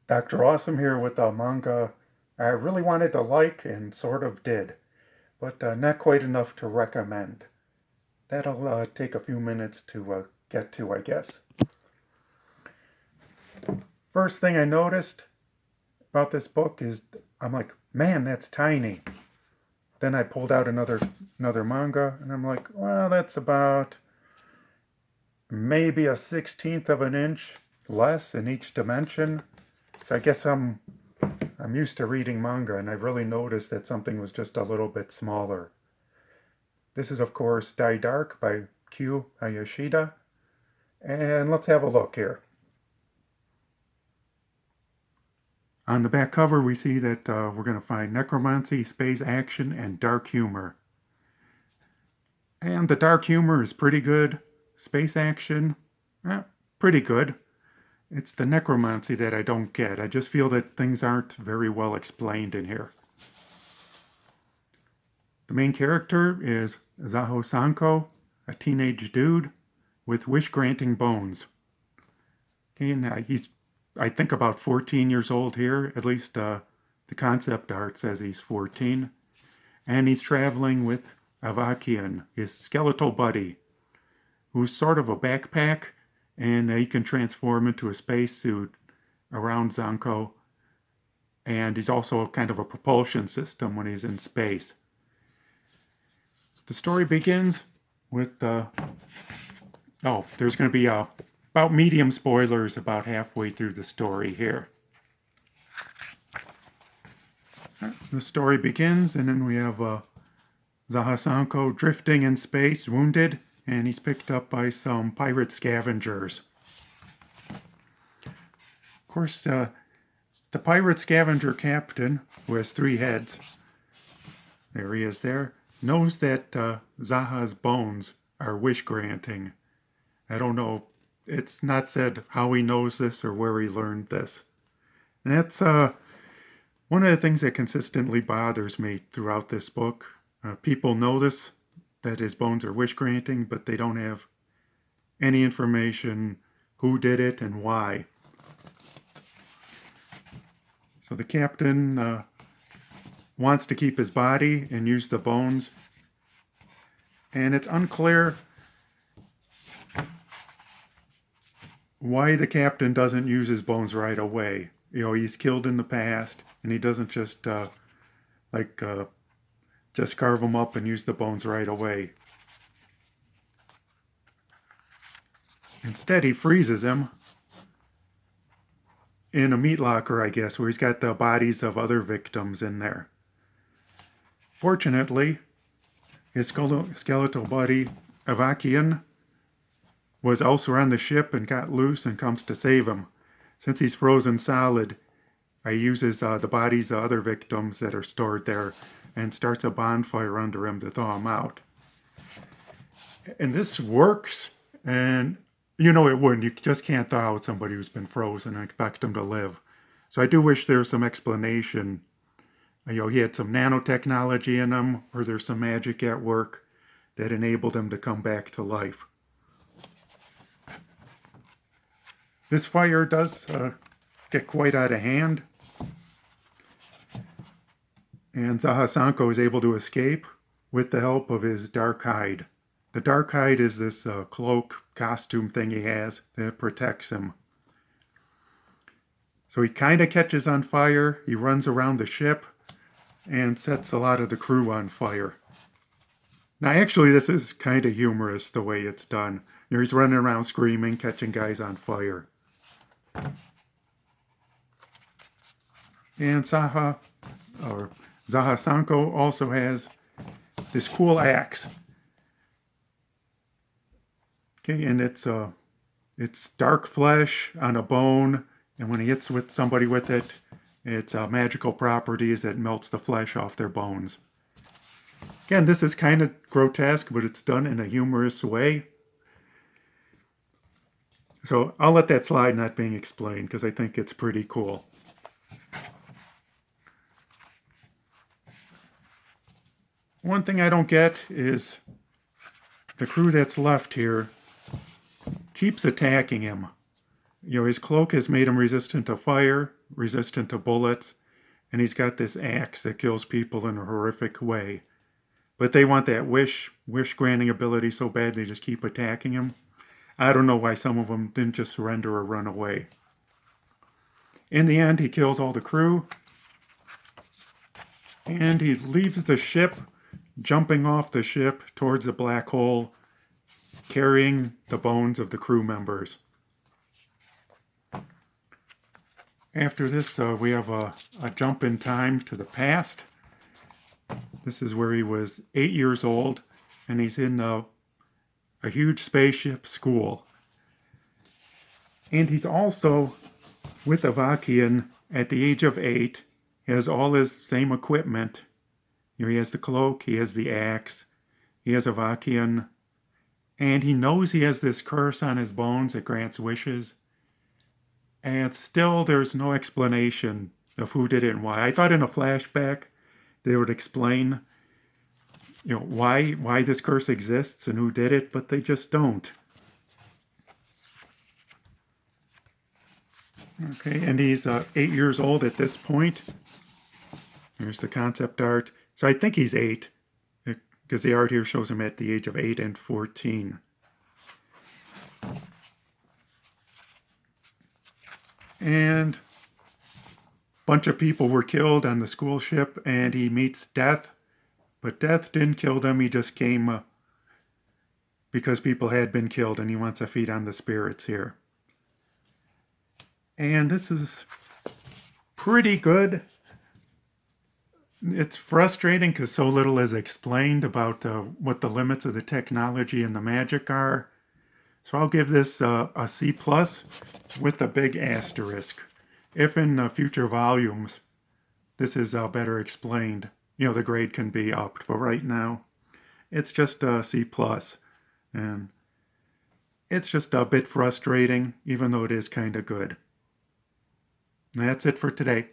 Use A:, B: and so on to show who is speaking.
A: Dr. Awesome here with a manga I really wanted to like and sort of did, but not quite enough to recommend. That'll take a few minutes to get to, I guess. First thing I noticed about this book is I'm like, man, that's tiny. Then I pulled out another manga and I'm like, well, that's about maybe a 16th of an inch less in each dimension. So I guess I'm used to reading manga, and I've really noticed that something was just a little bit smaller. This is, of course, Dai Dark by Q Hayashida, and let's have a look here. On the back cover, we see that we're going to find necromancy, space action, and dark humor. And the dark humor is pretty good. Space action, pretty good. It's the necromancy that I don't get. I just feel that things aren't very well explained in here. The main character is Zahasanko, a teenage dude with wish-granting bones. Okay, and he's, I think, about 14 years old here. At least the concept art says he's 14. And he's traveling with Avakian, his skeletal buddy, who's sort of a backpack, and he can transform into a spacesuit around Zanko. And he's also kind of a propulsion system when he's in space. The story begins with, there's going to be about medium spoilers about halfway through the story here. The story begins, and then we have Zahasanko drifting in space, wounded, and he's picked up by some pirate scavengers. Of course, the pirate scavenger captain, who has 3 heads, there he is there, knows that Zaha's bones are wish-granting. I don't know, it's not said how he knows this or where he learned this. And that's one of the things that consistently bothers me throughout this book. People know this, that his bones are wish-granting, but they don't have any information who did it and why. So the captain wants to keep his body and use the bones. And it's unclear why the captain doesn't use his bones right away. You know, he's killed in the past, and he doesn't just just carve them up and use the bones right away. Instead, he freezes him in a meat locker, I guess, where he's got the bodies of other victims in there. Fortunately, his skeletal buddy, Avakian, was elsewhere on the ship and got loose and comes to save him. Since he's frozen solid, he uses the bodies of other victims that are stored there and starts a bonfire under him to thaw him out. And this works, and you know it wouldn't. You just can't thaw out somebody who's been frozen and expect them to live. So I do wish there was some explanation. You know, he had some nanotechnology in him, or there's some magic at work that enabled him to come back to life. This fire does get quite out of hand, and Zahasanko is able to escape with the help of his dark hide. The dark hide is this cloak costume thing he has that protects him. So he kind of catches on fire, he runs around the ship, and sets a lot of the crew on fire. Now actually this is kind of humorous the way it's done. You know, he's running around screaming, catching guys on fire. And Zahasanko also has this cool axe. Okay, and it's dark flesh on a bone, and when he hits with somebody with it, it's magical properties that melts the flesh off their bones. Again, this is kind of grotesque, but it's done in a humorous way. So I'll let that slide not being explained because I think it's pretty cool. One thing I don't get is the crew that's left here keeps attacking him. His cloak has made him resistant to fire, resistant to bullets, and he's got this axe that kills people in a horrific way. But they want that wish granting ability so bad they just keep attacking him. I don't know why some of them didn't just surrender or run away. In the end, he kills all the crew, and he leaves the ship, jumping off the ship towards the black hole, carrying the bones of the crew members. After this, we have a jump in time to the past. This is where he was 8 years old, and he's in a huge spaceship school. And he's also with Avakian at the age of 8. He has all his same equipment. He has the cloak, he has the axe, he has Avakian, and he knows he has this curse on his bones that grants wishes. And still there's no explanation of who did it and why. I thought in a flashback they would explain why this curse exists and who did it, but they just don't. Okay, and he's 8 years old at this point. Here's the concept art. So I think he's 8, because the art here shows him at the age of 8 and 14. And a bunch of people were killed on the school ship, and he meets Death. But Death didn't kill them, he just came because people had been killed, and he wants to feed on the spirits here. And this is pretty good. It's frustrating because so little is explained about what the limits of the technology and the magic are. So I'll give this a C+ with a big asterisk. If in future volumes this is better explained, the grade can be upped. But right now, it's just a C+. And it's just a bit frustrating, even though it is kind of good. And that's it for today.